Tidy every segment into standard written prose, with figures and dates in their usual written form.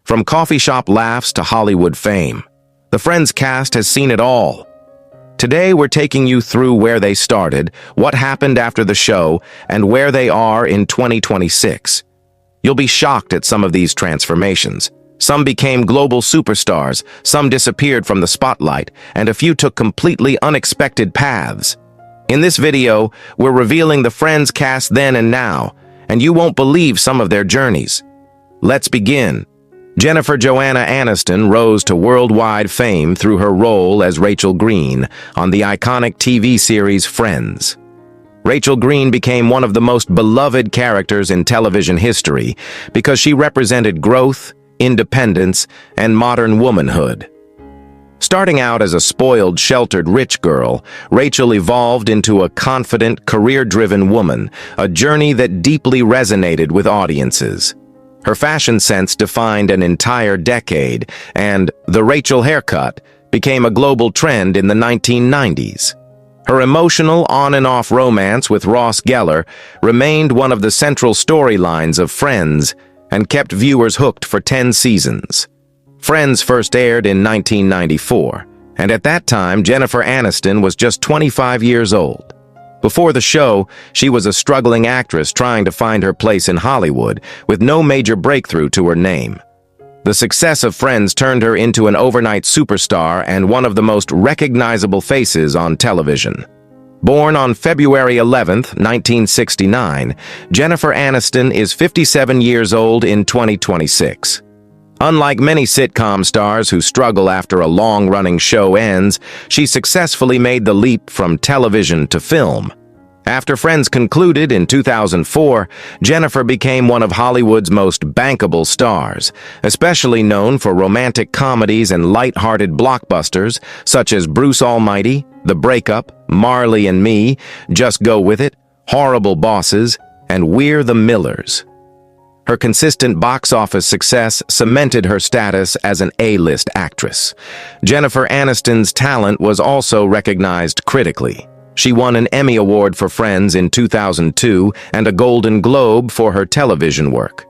From coffee shop laughs to Hollywood fame, the Friends cast has seen it all. Today, we're taking you through where they started, what happened after the show, and where they are in 2026. You'll be shocked at some of these transformations. Some became global superstars, some disappeared from the spotlight, and a few took completely unexpected paths. In this video, we're revealing the Friends cast then and now, and you won't believe some of their journeys. Let's begin. Jennifer Joanna Aniston rose to worldwide fame through her role as Rachel Green on the iconic TV series Friends. Rachel Green became one of the most beloved characters in television history because she represented growth, independence, and modern womanhood. Starting out as a spoiled, sheltered rich girl, Rachel evolved into a confident, career-driven woman, a journey that deeply resonated with audiences. Her fashion sense defined an entire decade, and the Rachel haircut became a global trend in the 1990s. Her emotional on-and-off romance with Ross Geller remained one of the central storylines of Friends and kept viewers hooked for 10 seasons. Friends first aired in 1994, and at that time, Jennifer Aniston was just 25 years old. Before the show, she was a struggling actress trying to find her place in Hollywood, with no major breakthrough to her name. The success of Friends turned her into an overnight superstar and one of the most recognizable faces on television. Born on February 11, 1969, Jennifer Aniston is 57 years old in 2026. Unlike many sitcom stars who struggle after a long-running show ends, she successfully made the leap from television to film. After Friends concluded in 2004, Jennifer became one of Hollywood's most bankable stars, especially known for romantic comedies and light-hearted blockbusters such as Bruce Almighty, The Breakup, Marley and Me, Just Go With It, Horrible Bosses, and We're the Millers. Her consistent box office success cemented her status as an A-list actress. Jennifer Aniston's talent was also recognized critically. She won an Emmy Award for Friends in 2002 and a Golden Globe for her television work.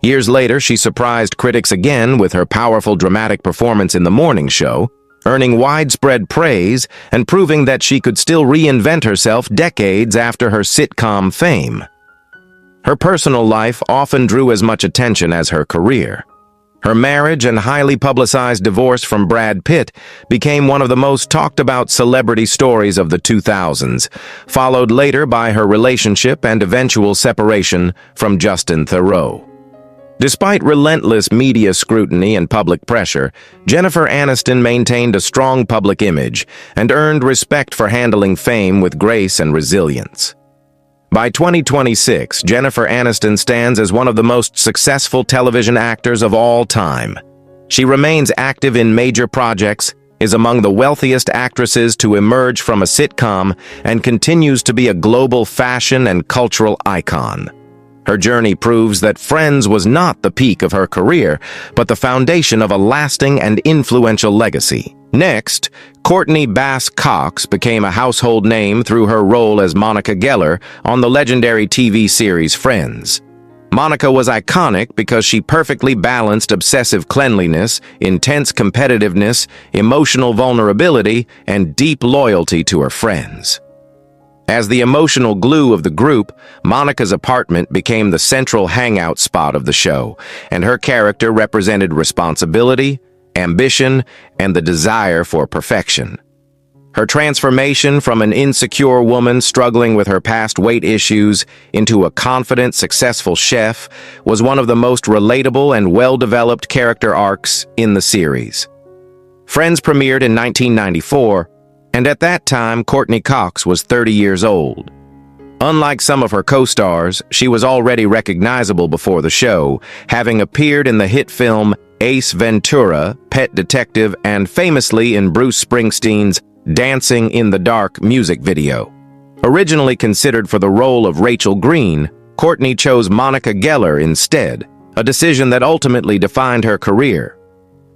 Years later, she surprised critics again with her powerful dramatic performance in The Morning Show, earning widespread praise and proving that she could still reinvent herself decades after her sitcom fame. Her personal life often drew as much attention as her career. Her marriage and highly publicized divorce from Brad Pitt became one of the most talked-about celebrity stories of the 2000s, followed later by her relationship and eventual separation from Justin Theroux. Despite relentless media scrutiny and public pressure, Jennifer Aniston maintained a strong public image and earned respect for handling fame with grace and resilience. By 2026, Jennifer Aniston stands as one of the most successful television actors of all time. She remains active in major projects, is among the wealthiest actresses to emerge from a sitcom, and continues to be a global fashion and cultural icon. Her journey proves that Friends was not the peak of her career, but the foundation of a lasting and influential legacy. Next, Courteney Cox became a household name through her role as Monica Geller on the legendary TV series Friends. Monica was iconic because she perfectly balanced obsessive cleanliness, intense competitiveness, emotional vulnerability, and deep loyalty to her friends. As the emotional glue of the group, Monica's apartment became the central hangout spot of the show, and her character represented responsibility, ambition, and the desire for perfection. Her transformation from an insecure woman struggling with her past weight issues into a confident, successful chef was one of the most relatable and well-developed character arcs in the series. Friends premiered in 1994, and at that time, Courteney Cox was 30 years old. Unlike some of her co-stars, she was already recognizable before the show, having appeared in the hit film Ace Ventura, Pet Detective, and famously in Bruce Springsteen's Dancing in the Dark music video. Originally considered for the role of Rachel Green, Courteney chose Monica Geller instead, a decision that ultimately defined her career.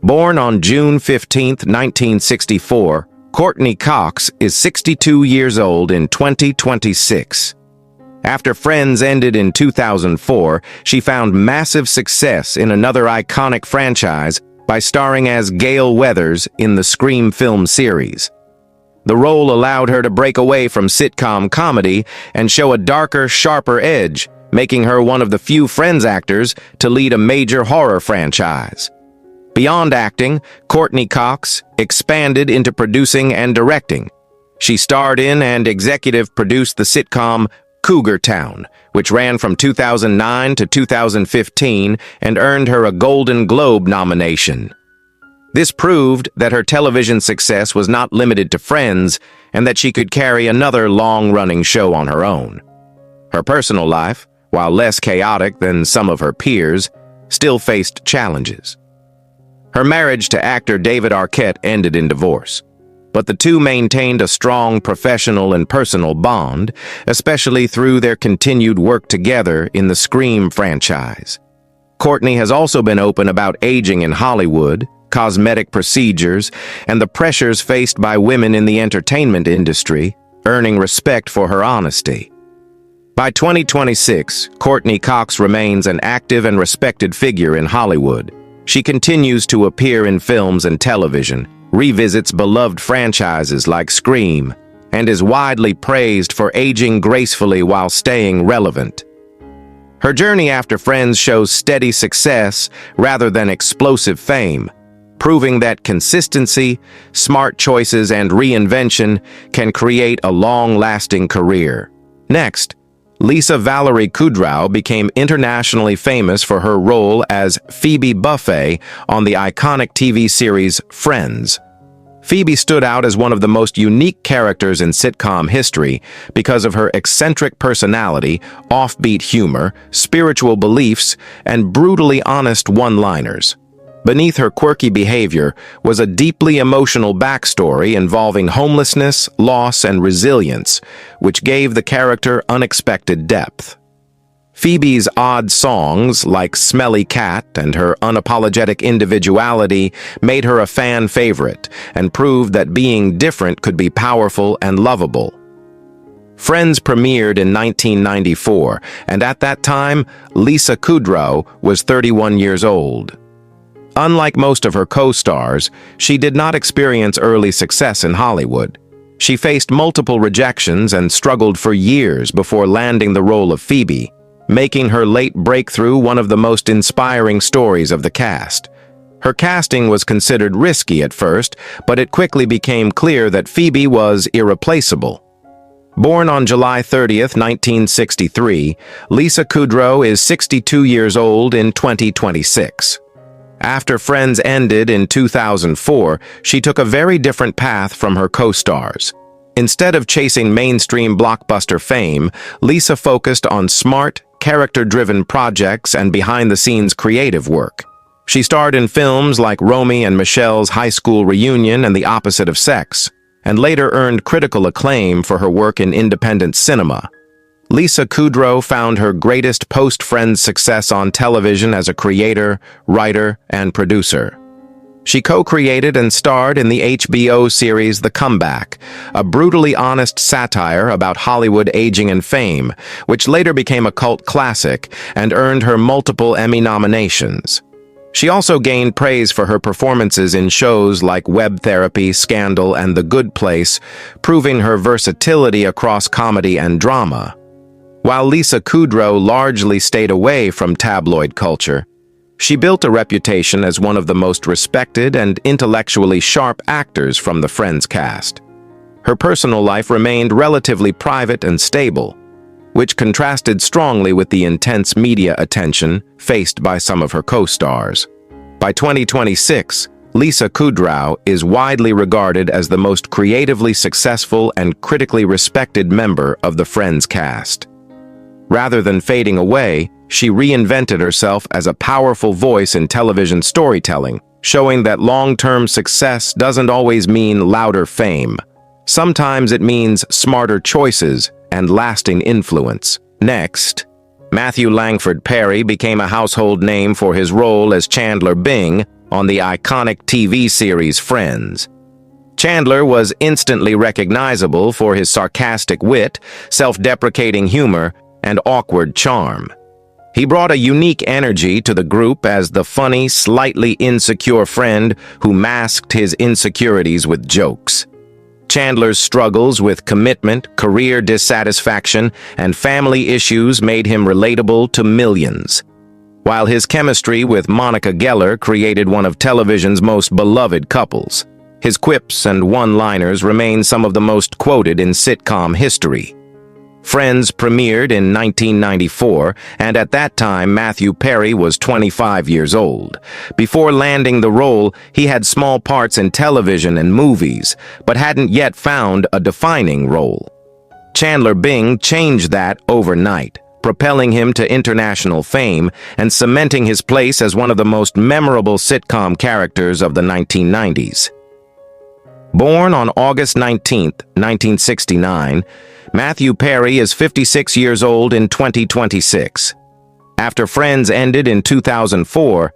Born on June 15, 1964, Courteney Cox is 62 years old in 2026. After Friends ended in 2004, she found massive success in another iconic franchise by starring as Gale Weathers in the Scream film series. The role allowed her to break away from sitcom comedy and show a darker, sharper edge, making her one of the few Friends actors to lead a major horror franchise. Beyond acting, Courteney Cox expanded into producing and directing. She starred in and executive produced the sitcom Cougar Town, which ran from 2009 to 2015 and earned her a Golden Globe nomination. This proved that her television success was not limited to Friends and that she could carry another long-running show on her own. Her personal life, while less chaotic than some of her peers, still faced challenges. Her marriage to actor David Arquette ended in divorce, but the two maintained a strong professional and personal bond, especially through their continued work together in the Scream franchise. Courteney has also been open about aging in Hollywood, cosmetic procedures, and the pressures faced by women in the entertainment industry, earning respect for her honesty. By 2026, Courteney Cox remains an active and respected figure in Hollywood. She continues to appear in films and television, revisits beloved franchises like Scream, and is widely praised for aging gracefully while staying relevant. Her journey after Friends shows steady success rather than explosive fame, proving that consistency, smart choices, and reinvention can create a long-lasting career. Next, Lisa Valerie Kudrow became internationally famous for her role as Phoebe Buffay on the iconic TV series Friends. Phoebe stood out as one of the most unique characters in sitcom history because of her eccentric personality, offbeat humor, spiritual beliefs, and brutally honest one-liners. Beneath her quirky behavior was a deeply emotional backstory involving homelessness, loss, and resilience, which gave the character unexpected depth. Phoebe's odd songs, like Smelly Cat, and her unapologetic individuality made her a fan favorite and proved that being different could be powerful and lovable. Friends premiered in 1994, and at that time, Lisa Kudrow was 31 years old. Unlike most of her co-stars, she did not experience early success in Hollywood. She faced multiple rejections and struggled for years before landing the role of Phoebe, making her late breakthrough one of the most inspiring stories of the cast. Her casting was considered risky at first, but it quickly became clear that Phoebe was irreplaceable. Born on July 30, 1963, Lisa Kudrow is 62 years old in 2026. After Friends ended in 2004, she took a very different path from her co-stars. Instead of chasing mainstream blockbuster fame, Lisa focused on smart, character-driven projects and behind-the-scenes creative work. She starred in films like Romy and Michelle's High School Reunion and The Opposite of Sex, and later earned critical acclaim for her work in independent cinema. Lisa Kudrow found her greatest post-Friends success on television as a creator, writer, and producer. She co-created and starred in the HBO series The Comeback, a brutally honest satire about Hollywood aging and fame, which later became a cult classic and earned her multiple Emmy nominations. She also gained praise for her performances in shows like Web Therapy, Scandal, and The Good Place, proving her versatility across comedy and drama. While Lisa Kudrow largely stayed away from tabloid culture, she built a reputation as one of the most respected and intellectually sharp actors from the Friends cast. Her personal life remained relatively private and stable, which contrasted strongly with the intense media attention faced by some of her co-stars. By 2026, Lisa Kudrow is widely regarded as the most creatively successful and critically respected member of the Friends cast. Rather than fading away, she reinvented herself as a powerful voice in television storytelling, showing that long-term success doesn't always mean louder fame. Sometimes it means smarter choices and lasting influence. Next, Matthew Langford Perry became a household name for his role as Chandler Bing on the iconic TV series Friends. Chandler was instantly recognizable for his sarcastic wit, self-deprecating humor, and awkward charm. He brought a unique energy to the group as the funny, slightly insecure friend who masked his insecurities with jokes. Chandler's struggles with commitment, career dissatisfaction, and family issues made him relatable to millions, while his chemistry with Monica Geller created one of television's most beloved couples. His quips and one-liners remain some of the most quoted in sitcom history. Friends premiered in 1994, and at that time Matthew Perry was 25 years old. Before landing the role, he had small parts in television and movies, but hadn't yet found a defining role. Chandler Bing changed that overnight, propelling him to international fame and cementing his place as one of the most memorable sitcom characters of the 1990s. Born on August 19, 1969, Matthew Perry is 56 years old in 2026. After Friends ended in 2004,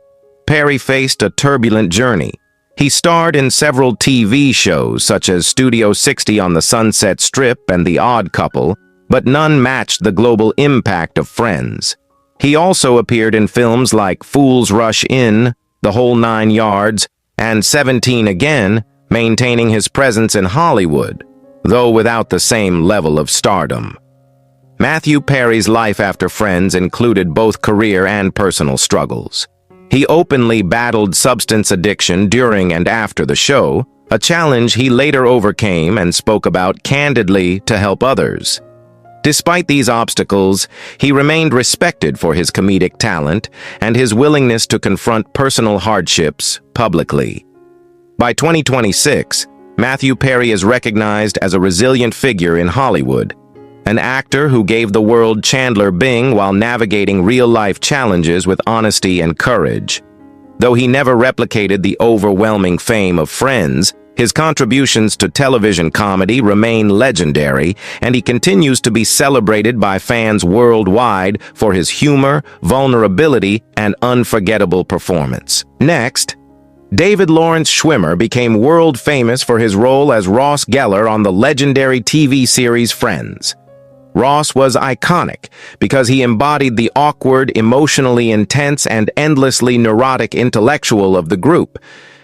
Perry faced a turbulent journey. He starred in several TV shows such as Studio 60 on the Sunset Strip and The Odd Couple, but none matched the global impact of Friends. He also appeared in films like Fools Rush In, The Whole Nine Yards, and 17 Again, maintaining his presence in Hollywood, though without the same level of stardom. Matthew Perry's life after Friends included both career and personal struggles. He openly battled substance addiction during and after the show, a challenge he later overcame and spoke about candidly to help others. Despite these obstacles, he remained respected for his comedic talent and his willingness to confront personal hardships publicly. By 2026, Matthew Perry is recognized as a resilient figure in Hollywood, an actor who gave the world Chandler Bing while navigating real-life challenges with honesty and courage. Though he never replicated the overwhelming fame of Friends, his contributions to television comedy remain legendary, and he continues to be celebrated by fans worldwide for his humor, vulnerability, and unforgettable performance. Next, David Lawrence Schwimmer became world famous for his role as Ross Geller on the legendary TV series Friends. Ross was iconic because he embodied the awkward, emotionally intense, and endlessly neurotic intellectual of the group.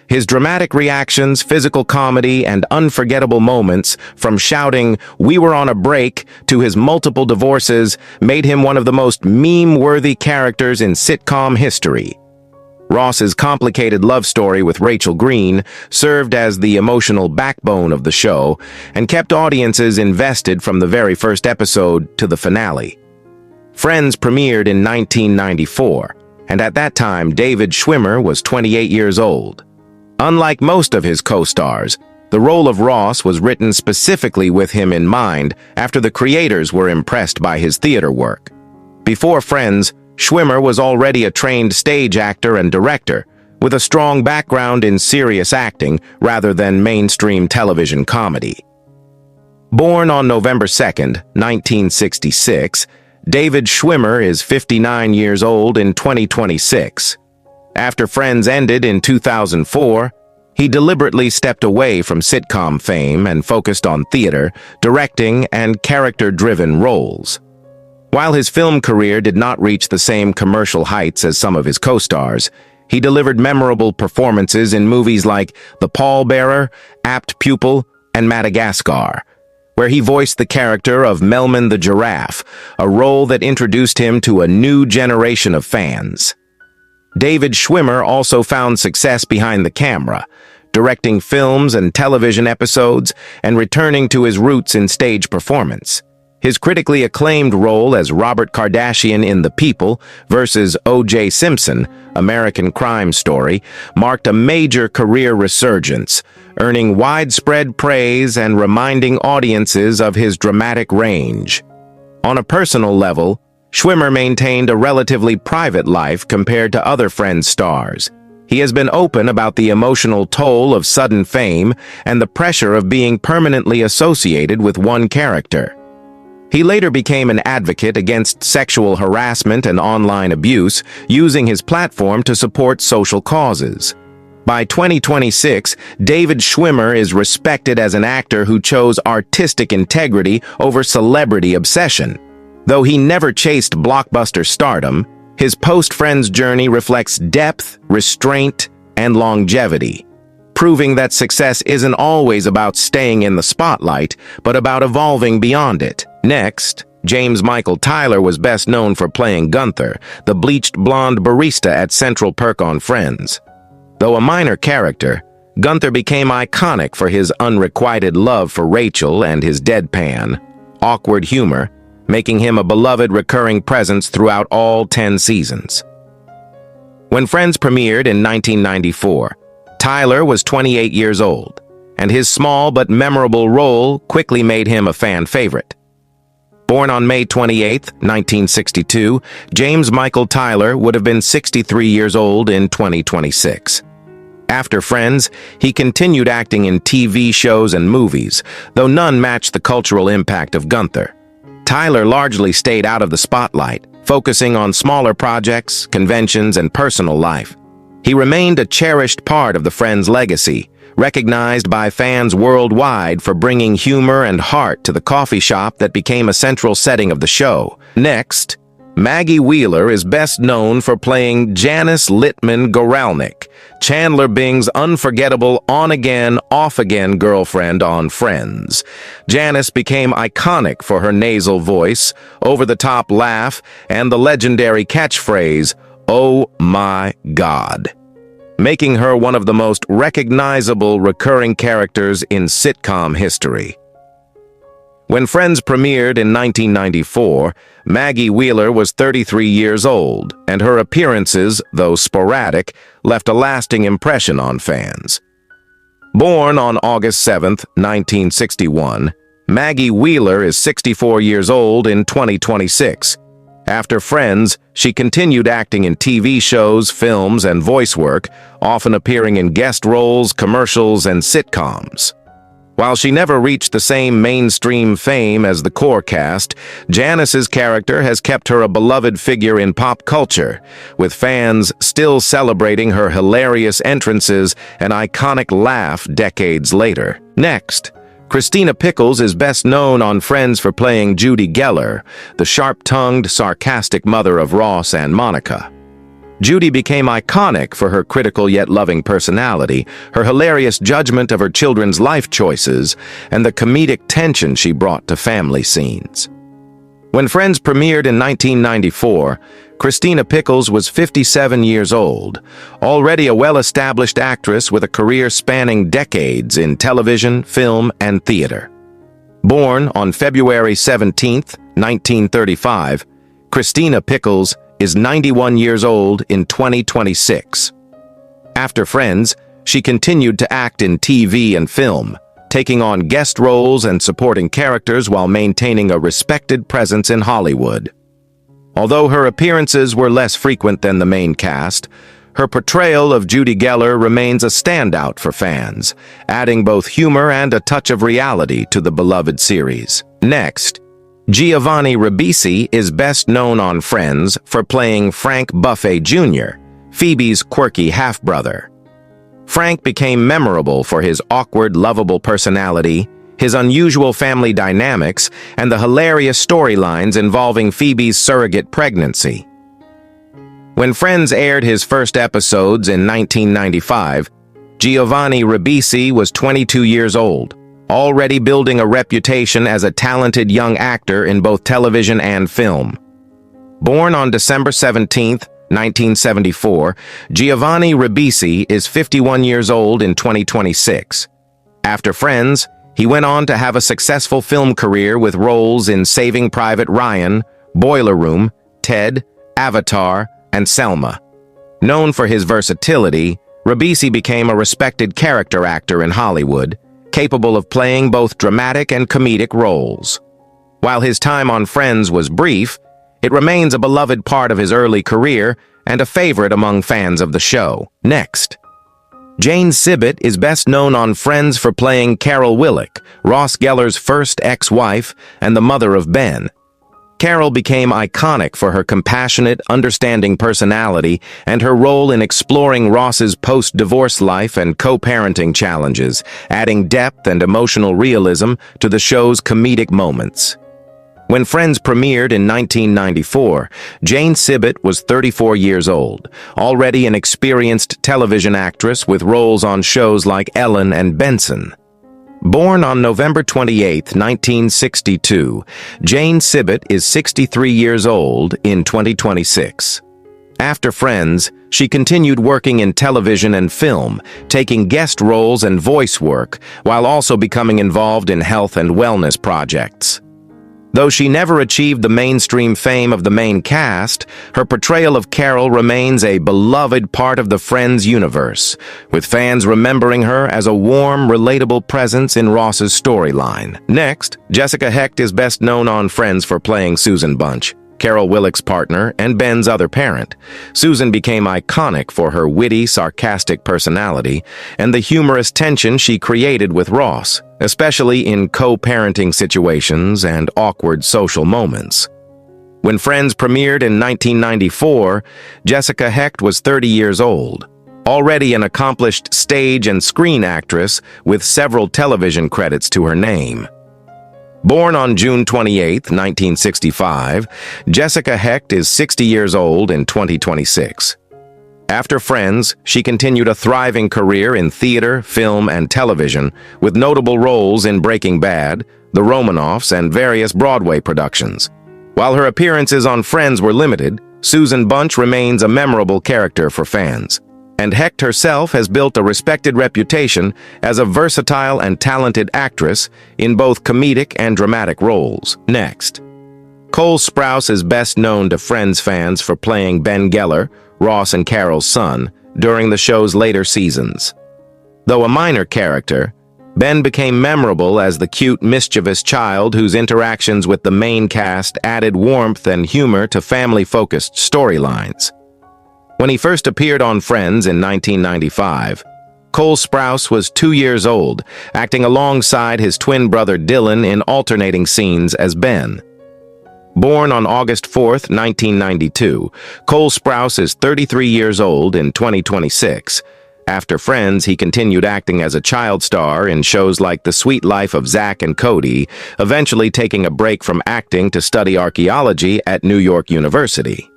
His dramatic reactions, physical comedy, and unforgettable moments, from shouting, "We were on a break," to his multiple divorces, made him one of the most meme-worthy characters in sitcom history. Ross's complicated love story with Rachel Green served as the emotional backbone of the show and kept audiences invested from the very first episode to the finale. Friends premiered in 1994, and at that time David Schwimmer was 28 years old. Unlike most of his co-stars, the role of Ross was written specifically with him in mind after the creators were impressed by his theater work. Before Friends, Schwimmer was already a trained stage actor and director, with a strong background in serious acting rather than mainstream television comedy. Born on November 2, 1966, David Schwimmer is 59 years old in 2026. After Friends ended in 2004, he deliberately stepped away from sitcom fame and focused on theater, directing, and character-driven roles. While his film career did not reach the same commercial heights as some of his co-stars, he delivered memorable performances in movies like The Pallbearer, Apt Pupil, and Madagascar, where he voiced the character of Melman the Giraffe, a role that introduced him to a new generation of fans. David Schwimmer also found success behind the camera, directing films and television episodes and returning to his roots in stage performance. His critically acclaimed role as Robert Kardashian in The People vs. O.J. Simpson, American Crime Story, marked a major career resurgence, earning widespread praise and reminding audiences of his dramatic range. On a personal level, Schwimmer maintained a relatively private life compared to other Friends stars. He has been open about the emotional toll of sudden fame and the pressure of being permanently associated with one character. He later became an advocate against sexual harassment and online abuse, using his platform to support social causes. By 2026, David Schwimmer is respected as an actor who chose artistic integrity over celebrity obsession. Though he never chased blockbuster stardom, his post-Friends journey reflects depth, restraint, and longevity, proving that success isn't always about staying in the spotlight, but about evolving beyond it. Next, James Michael Tyler was best known for playing Gunther, the bleached blonde barista at Central Perk on Friends. Though a minor character, Gunther became iconic for his unrequited love for Rachel and his deadpan, awkward humor, making him a beloved recurring presence throughout all 10 seasons. When Friends premiered in 1994, Tyler was 28 years old, and his small but memorable role quickly made him a fan favorite. Born on May 28, 1962, James Michael Tyler would have been 63 years old in 2026. After Friends, he continued acting in TV shows and movies, though none matched the cultural impact of Gunther. Tyler largely stayed out of the spotlight, focusing on smaller projects, conventions, and personal life. He remained a cherished part of the Friends legacy, recognized by fans worldwide for bringing humor and heart to the coffee shop that became a central setting of the show. Next, Maggie Wheeler is best known for playing Janice Littman Goralnik, Chandler Bing's unforgettable on-again, off-again girlfriend on Friends. Janice became iconic for her nasal voice, over-the-top laugh, and the legendary catchphrase, "Oh my God," making her one of the most recognizable recurring characters in sitcom history. When Friends premiered in 1994, Maggie Wheeler was 33 years old, and her appearances, though sporadic, left a lasting impression on fans. Born on August 7, 1961, Maggie Wheeler is 64 years old in 2026. After Friends, she continued acting in TV shows, films, and voice work, often appearing in guest roles, commercials, and sitcoms. While she never reached the same mainstream fame as the core cast, Janice's character has kept her a beloved figure in pop culture, with fans still celebrating her hilarious entrances and iconic laugh decades later. Next, Christina Pickles is best known on Friends for playing Judy Geller, the sharp-tongued, sarcastic mother of Ross and Monica. Judy became iconic for her critical yet loving personality, her hilarious judgment of her children's life choices, and the comedic tension she brought to family scenes. When Friends premiered in 1994, Christina Pickles was 57 years old, already a well-established actress with a career spanning decades in television, film, and theater. Born on February 17, 1935, Christina Pickles is 91 years old in 2026. After Friends, she continued to act in TV and film, taking on guest roles and supporting characters while maintaining a respected presence in Hollywood. Although her appearances were less frequent than the main cast, her portrayal of Judy Geller remains a standout for fans, adding both humor and a touch of reality to the beloved series. Next, Giovanni Ribisi is best known on Friends for playing Frank Buffet Jr., Phoebe's quirky half-brother. Frank became memorable for his awkward, lovable personality, his unusual family dynamics, and the hilarious storylines involving Phoebe's surrogate pregnancy. When Friends aired his first episodes in 1995, Giovanni Ribisi was 22 years old, already building a reputation as a talented young actor in both television and film. Born on December 17, 1974, Giovanni Ribisi is 51 years old in 2026. After Friends, he went on to have a successful film career with roles in Saving Private Ryan, Boiler Room, Ted, Avatar, and Selma. Known for his versatility, Ribisi became a respected character actor in Hollywood, capable of playing both dramatic and comedic roles. While his time on Friends was brief, it remains a beloved part of his early career and a favorite among fans of the show. Next, Jane Sibbett is best known on Friends for playing Carol Willick, Ross Geller's first ex-wife and the mother of Ben. Carol became iconic for her compassionate, understanding personality and her role in exploring Ross's post-divorce life and co-parenting challenges, adding depth and emotional realism to the show's comedic moments. When Friends premiered in 1994, Jane Sibbett was 34 years old, already an experienced television actress with roles on shows like Ellen and Benson. Born on November 28, 1962, Jane Sibbett is 63 years old in 2026. After Friends, she continued working in television and film, taking guest roles and voice work, while also becoming involved in health and wellness projects. Though she never achieved the mainstream fame of the main cast, her portrayal of Carol remains a beloved part of the Friends universe, with fans remembering her as a warm, relatable presence in Ross's storyline. Next, Jessica Hecht is best known on Friends for playing Susan Bunch, Carol Willick's partner and Ben's other parent. Susan became iconic for her witty, sarcastic personality and the humorous tension she created with Ross, especially in co-parenting situations and awkward social moments. When Friends premiered in 1994, Jessica Hecht was 30 years old, already an accomplished stage and screen actress with several television credits to her name. Born on June 28, 1965, Jessica Hecht is 60 years old in 2026. After Friends, she continued a thriving career in theater, film, and television, with notable roles in Breaking Bad, The Romanoffs, and various Broadway productions. While her appearances on Friends were limited, Susan Bunch remains a memorable character for fans. And Hecht herself has built a respected reputation as a versatile and talented actress in both comedic and dramatic roles. Next, Cole Sprouse is best known to Friends fans for playing Ben Geller, Ross and Carol's son, during the show's later seasons. Though a minor character, Ben became memorable as the cute, mischievous child whose interactions with the main cast added warmth and humor to family-focused storylines. When he first appeared on Friends in 1995, Cole Sprouse was 2 years old, acting alongside his twin brother Dylan in alternating scenes as Ben. Born on August 4, 1992, Cole Sprouse is 33 years old in 2026. After Friends, he continued acting as a child star in shows like The Sweet Life of Zack and Cody, eventually taking a break from acting to study archaeology at New York University.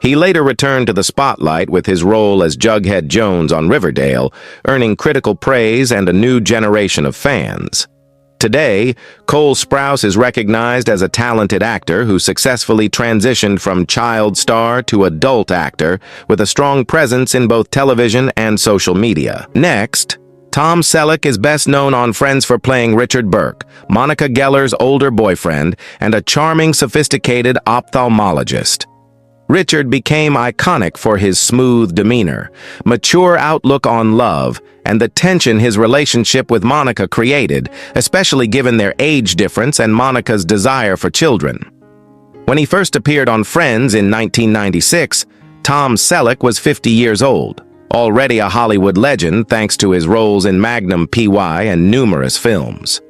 He later returned to the spotlight with his role as Jughead Jones on Riverdale, earning critical praise and a new generation of fans. Today, Cole Sprouse is recognized as a talented actor who successfully transitioned from child star to adult actor with a strong presence in both television and social media. Next, Tom Selleck is best known on Friends for playing Richard Burke, Monica Geller's older boyfriend, and a charming, sophisticated ophthalmologist. Richard became iconic for his smooth demeanor, mature outlook on love, and the tension his relationship with Monica created, especially given their age difference and Monica's desire for children. When he first appeared on Friends in 1996, Tom Selleck was 50 years old, already a Hollywood legend thanks to his roles in Magnum P.Y. and numerous films.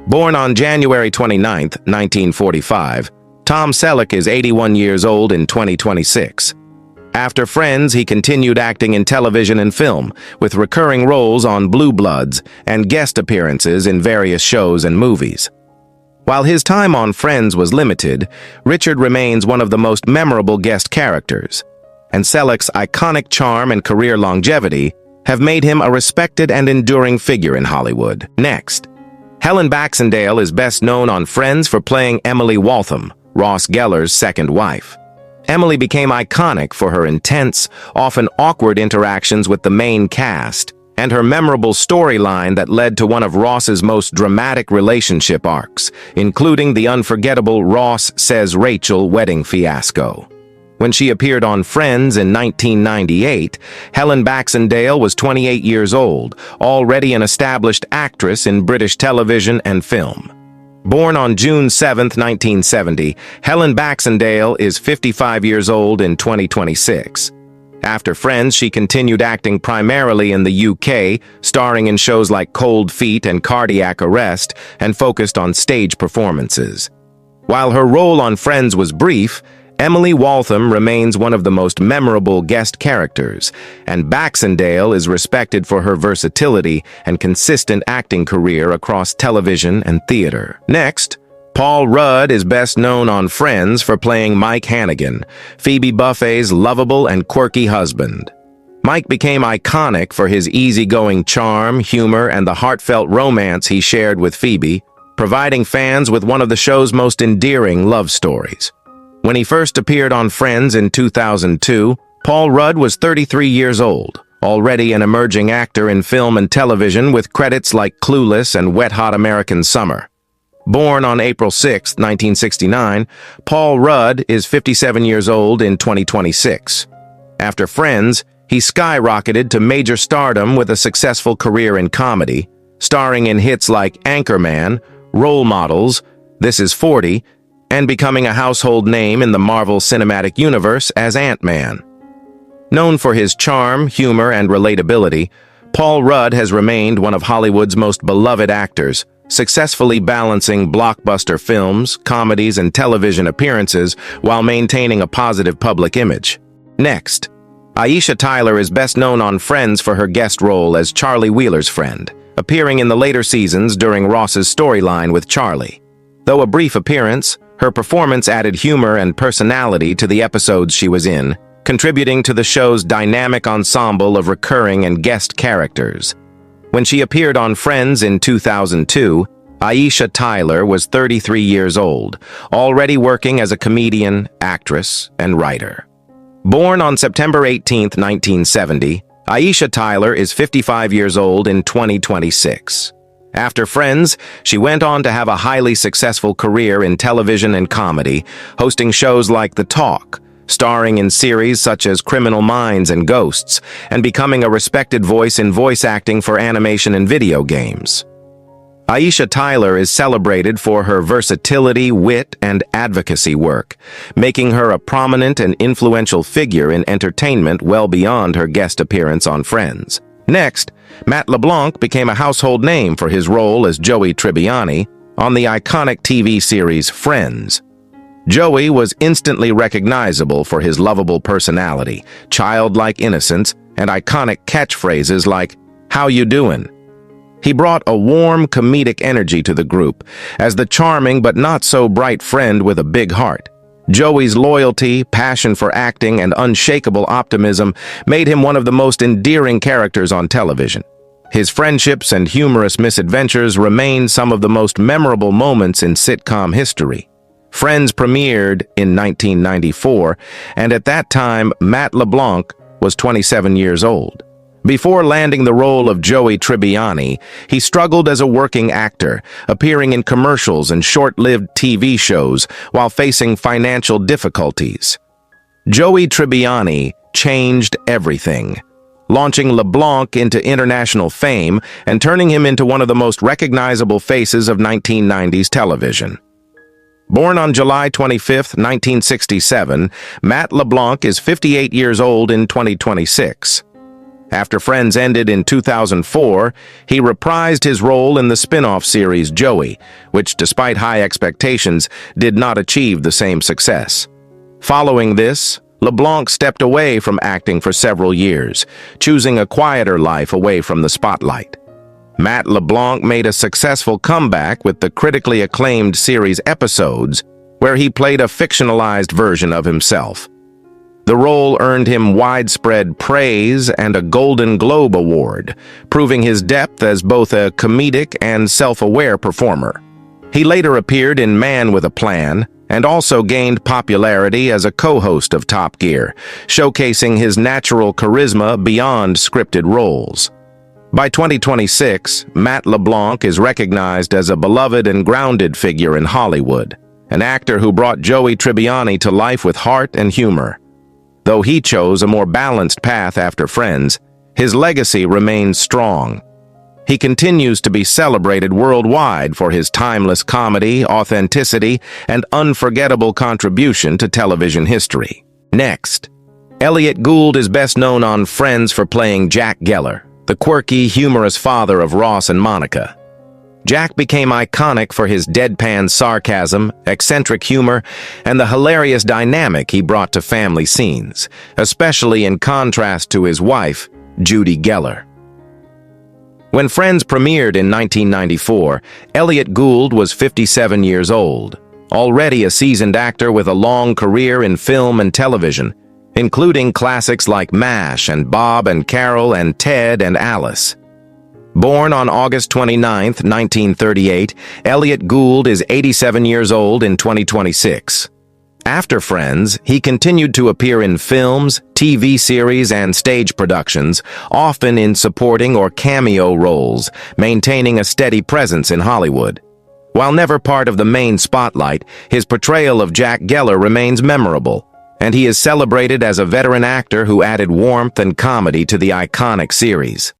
Born on January 29, 1945, Tom Selleck is 81 years old in 2026. After Friends, he continued acting in television and film, with recurring roles on Blue Bloods and guest appearances in various shows and movies. While his time on Friends was limited, Richard remains one of the most memorable guest characters, and Selleck's iconic charm and career longevity have made him a respected and enduring figure in Hollywood. Next, Helen Baxendale is best known on Friends for playing Emily Waltham, Ross Geller's second wife. Emily became iconic for her intense, often awkward interactions with the main cast and her memorable storyline that led to one of Ross's most dramatic relationship arcs, including the unforgettable Ross Says Rachel wedding fiasco. When she appeared on Friends in 1998, Helen Baxendale was 28 years old, already an established actress in British television and film. Born on June 7, 1970, Helen Baxendale is 55 years old in 2026. After Friends, she continued acting primarily in the UK, starring in shows like Cold Feet and Cardiac Arrest, and focused on stage performances. While her role on Friends was brief, Emily Waltham remains one of the most memorable guest characters, and Baxendale is respected for her versatility and consistent acting career across television and theater. Next, Paul Rudd is best known on Friends for playing Mike Hannigan, Phoebe Buffay's lovable and quirky husband. Mike became iconic for his easygoing charm, humor, and the heartfelt romance he shared with Phoebe, providing fans with one of the show's most endearing love stories. When he first appeared on Friends in 2002, Paul Rudd was 33 years old, already an emerging actor in film and television with credits like Clueless and Wet Hot American Summer. Born on April 6, 1969, Paul Rudd is 57 years old in 2026. After Friends, he skyrocketed to major stardom with a successful career in comedy, starring in hits like Anchorman, Role Models, This Is 40, and becoming a household name in the Marvel Cinematic Universe as Ant-Man. Known for his charm, humor, and relatability, Paul Rudd has remained one of Hollywood's most beloved actors, successfully balancing blockbuster films, comedies, and television appearances while maintaining a positive public image. Next, Aisha Tyler is best known on Friends for her guest role as Charlie Wheeler's friend, appearing in the later seasons during Ross's storyline with Charlie. Though a brief appearance, her performance added humor and personality to the episodes she was in, contributing to the show's dynamic ensemble of recurring and guest characters. When she appeared on Friends in 2002, Aisha Tyler was 33 years old, already working as a comedian, actress, and writer. Born on September 18, 1970, Aisha Tyler is 55 years old in 2026. After Friends, she went on to have a highly successful career in television and comedy, hosting shows like The Talk, starring in series such as Criminal Minds and Ghosts, and becoming a respected voice in voice acting for animation and video games. Aisha Tyler is celebrated for her versatility, wit, and advocacy work, making her a prominent and influential figure in entertainment well beyond her guest appearance on Friends. Next, Matt LeBlanc became a household name for his role as Joey Tribbiani on the iconic TV series Friends. Joey was instantly recognizable for his lovable personality, childlike innocence, and iconic catchphrases like, "How you doin'?" He brought a warm, comedic energy to the group, as the charming but not-so-bright friend with a big heart. Joey's loyalty, passion for acting, and unshakable optimism made him one of the most endearing characters on television. His friendships and humorous misadventures remain some of the most memorable moments in sitcom history. Friends premiered in 1994, and at that time, Matt LeBlanc was 27 years old. Before landing the role of Joey Tribbiani, he struggled as a working actor, appearing in commercials and short-lived TV shows while facing financial difficulties. Joey Tribbiani changed everything, launching LeBlanc into international fame and turning him into one of the most recognizable faces of 1990s television. Born on July 25, 1967, Matt LeBlanc is 58 years old in 2026. After Friends ended in 2004, he reprised his role in the spin-off series Joey, which, despite high expectations, did not achieve the same success. Following this, LeBlanc stepped away from acting for several years, choosing a quieter life away from the spotlight. Matt LeBlanc made a successful comeback with the critically acclaimed series Episodes, where he played a fictionalized version of himself. The role earned him widespread praise and a Golden Globe Award, proving his depth as both a comedic and self-aware performer. He later appeared in Man with a Plan and also gained popularity as a co-host of Top Gear, showcasing his natural charisma beyond scripted roles. By 2026, Matt LeBlanc is recognized as a beloved and grounded figure in Hollywood, an actor who brought Joey Tribbiani to life with heart and humor. Though he chose a more balanced path after Friends, his legacy remains strong. He continues to be celebrated worldwide for his timeless comedy, authenticity, and unforgettable contribution to television history. Next, Elliot Gould is best known on Friends for playing Jack Geller, the quirky, humorous father of Ross and Monica. Jack became iconic for his deadpan sarcasm, eccentric humor, and the hilarious dynamic he brought to family scenes, especially in contrast to his wife, Judy Geller. When Friends premiered in 1994, Elliot Gould was 57 years old, already a seasoned actor with a long career in film and television, including classics like MASH and Bob and Carol and Ted and Alice. Born on August 29, 1938, Elliot Gould is 87 years old in 2026. After Friends, he continued to appear in films, TV series, and stage productions, often in supporting or cameo roles, maintaining a steady presence in Hollywood. While never part of the main spotlight, his portrayal of Jack Geller remains memorable, and he is celebrated as a veteran actor who added warmth and comedy to the iconic series.